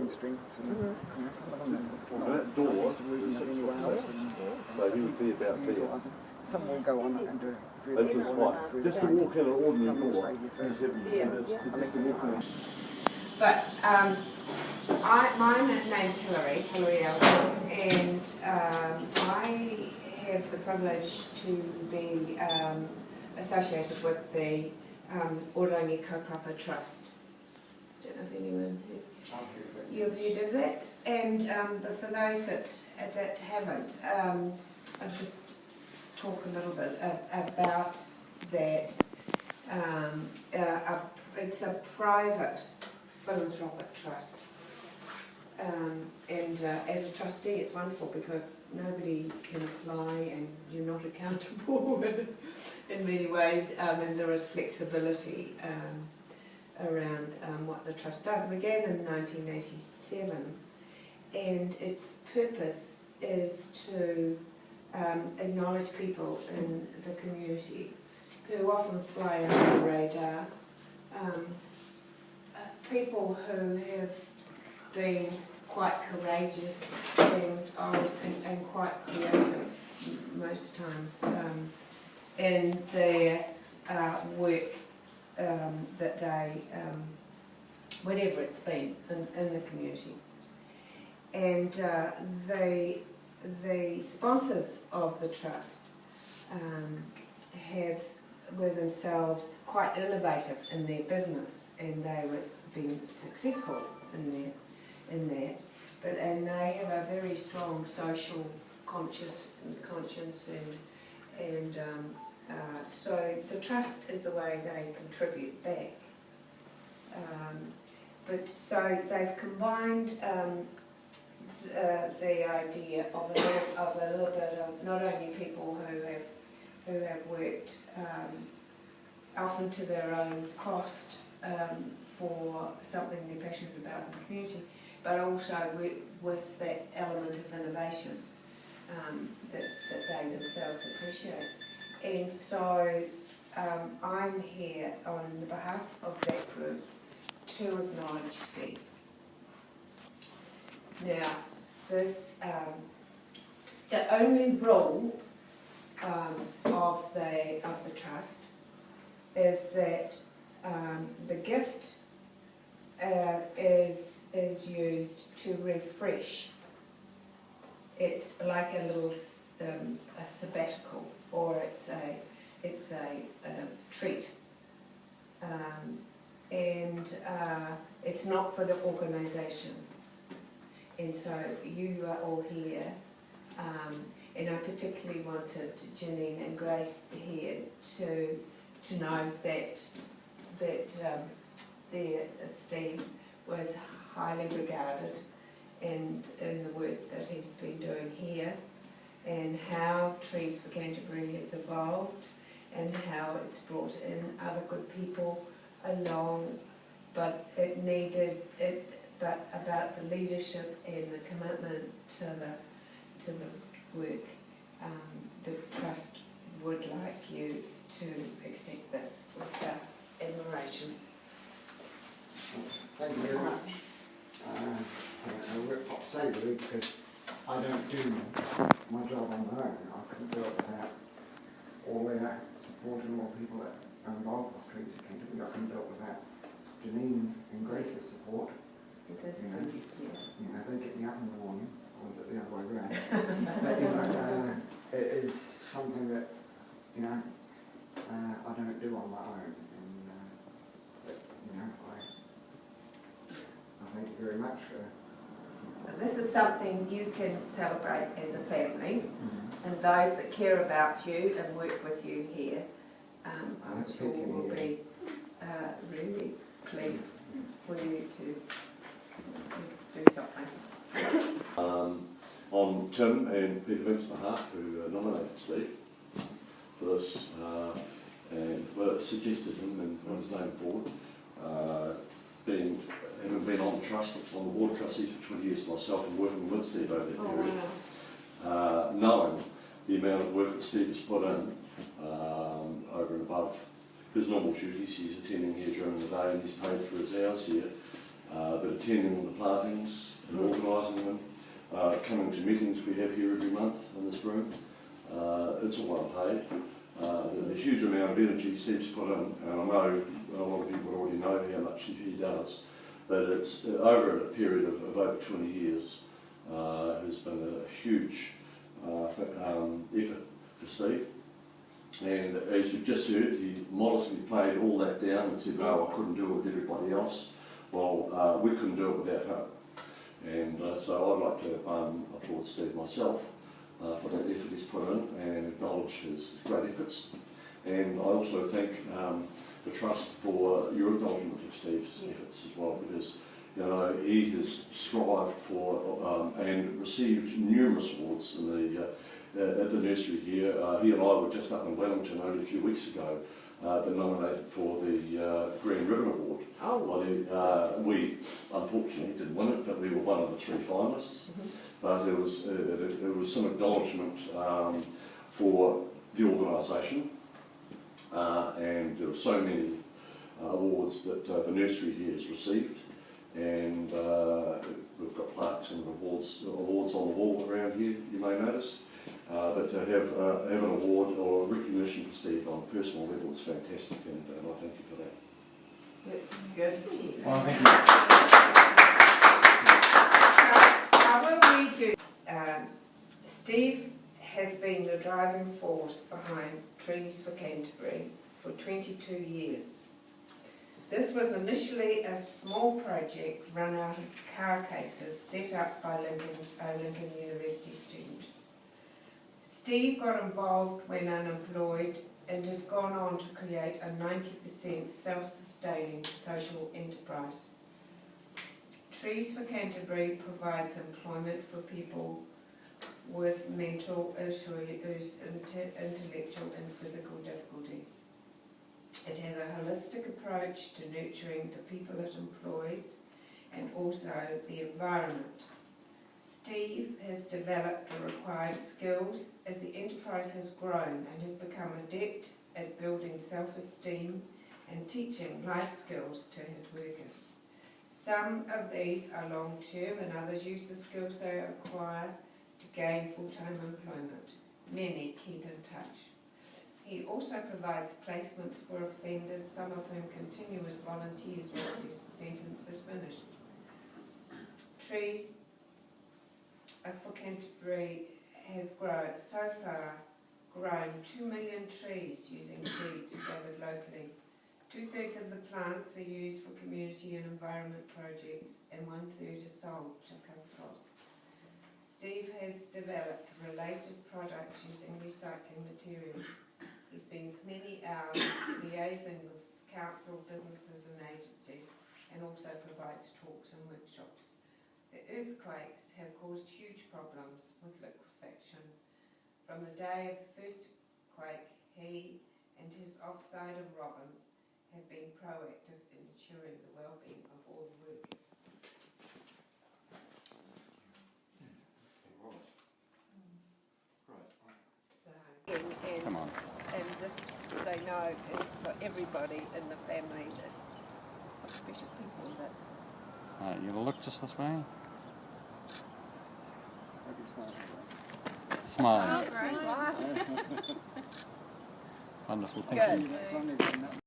own strengths, and some of them that door used to working anywhere else. So he would be about there. Some will go on and do That's just quite. Just to walk in an ordinary some will door. stay here forever. Just to walk in. But my name's Hilary Elton, and I have the privilege to be associated with the Orangi Kaupapa Trust. I don't know if anyone you've heard of that. And but for those that haven't, I'll just talk a little bit about that. It's a private philanthropic trust, and as a trustee it's wonderful because nobody can apply and you're not accountable in many ways, and there is flexibility around what the trust does. It began in 1987, and its purpose is to acknowledge people in the community who often fly under the radar, people who have been quite courageous and quite creative most times in their work that they, whatever it's been in the community. And the sponsors of the trust were themselves quite innovative in their business, and they were being successful in that. And they have a very strong social conscience, and so the trust is the way they contribute back. But so they've combined the idea of a little bit of not only people who have worked often to their own cost for something they're passionate about in the community, but also with that element of innovation that they themselves appreciate. And so I'm here on the behalf of that group to acknowledge Steve. Now, this the only rule of the trust is that the gift is used to refresh. It's like a little a sabbatical, or it's a treat, and it's not for the organisation. And so you are all here, and I particularly wanted Janine and Grace here to know that their Steve was highly regarded, and in the work that he's been doing here, and how Trees for Canterbury has evolved, and how it's brought in other good people along, but it needed it. But about the leadership and the commitment to the work, the trust would like you to accept this with admiration. Thank you very much. I work for Savory because I don't do my job on my own. I couldn't do it without all their support and all people that are involved with Trees for Canterbury. I couldn't do it without Janine and Grace's support. It is they get me up in the morning, or is it the other way around? But it is something that I don't do on my own, and but, I thank you very much for. This is something you can celebrate as a family, and those that care about you and work with you here, I'm sure will be really pleased for you to do something. On Tim and Peter Vink's behalf, who nominated Steve for this, and suggested him and put his name forward. Having been on the trust, on the board of trustees for 20 years myself, and working with Steve over that period, Wow. knowing the amount of work that Steve has put in over and above his normal duties. He's attending here during the day and he's paid for his hours here. but attending all the plantings and organising them, coming to meetings we have here every month in this room. It's all unpaid. The huge amount of energy Steve's put in, and I know a lot of people already know how much he does, but it's over a period of over 20 years has been a huge effort for Steve. And as you've just heard, he modestly played all that down and said, no, I couldn't do it with everybody else. Well, we couldn't do it without him. And so I'd like to applaud Steve myself for that effort he's put in and acknowledge his great efforts. And I also thank the Trust for your acknowledgement of Steve's efforts as well, because you know, he has strived for and received numerous awards in the at the nursery here. He and I were just up in Wellington only a few weeks ago, been nominated for the Green Ribbon Award. Oh. Well, we unfortunately didn't win it, but we were one of the 3 finalists. But it was some acknowledgement for the organisation, and there were so many awards that the nursery here has received, and we've got plaques and awards on the wall around here, you may notice. But to have an award or a recognition for Steve on a personal level is fantastic, and I thank you for that. That's good. Well, thank you. I will read you. Steve has been the driving force behind Trees for Canterbury for 22 years. This was initially a small project run out of car cases set up by a Lincoln University student. Steve got involved when unemployed and has gone on to create a 90% self-sustaining social enterprise. Trees for Canterbury provides employment for people with mental issues, intellectual and physical difficulties. It has a holistic approach to nurturing the people it employs and also the environment. Steve has developed the required skills as the enterprise has grown and has become adept at building self-esteem and teaching life skills to his workers. Some of these are long-term and others use the skills they acquire to gain full-time employment. Many keep in touch. He also provides placements for offenders, some of whom continue as volunteers once their sentence is finished. Trees for Canterbury has so far grown 2 million trees using seeds gathered locally. 2/3 of the plants are used for community and environment projects, and 1/3 are sold to cover costs. Steve has developed related products using recycling materials. He spends many hours liaising with council, businesses and agencies, and also provides talks and workshops. The earthquakes have caused huge problems with liquefaction. From the day of the first quake, he and his offsider Robin have been proactive in ensuring the well-being of all the workers. So, Come on. and this, they know, is for everybody in the family, that special people that... You will look just this way. Maybe smile for us. Smile. Wow. Wonderful. Thank Good. you. That's only been that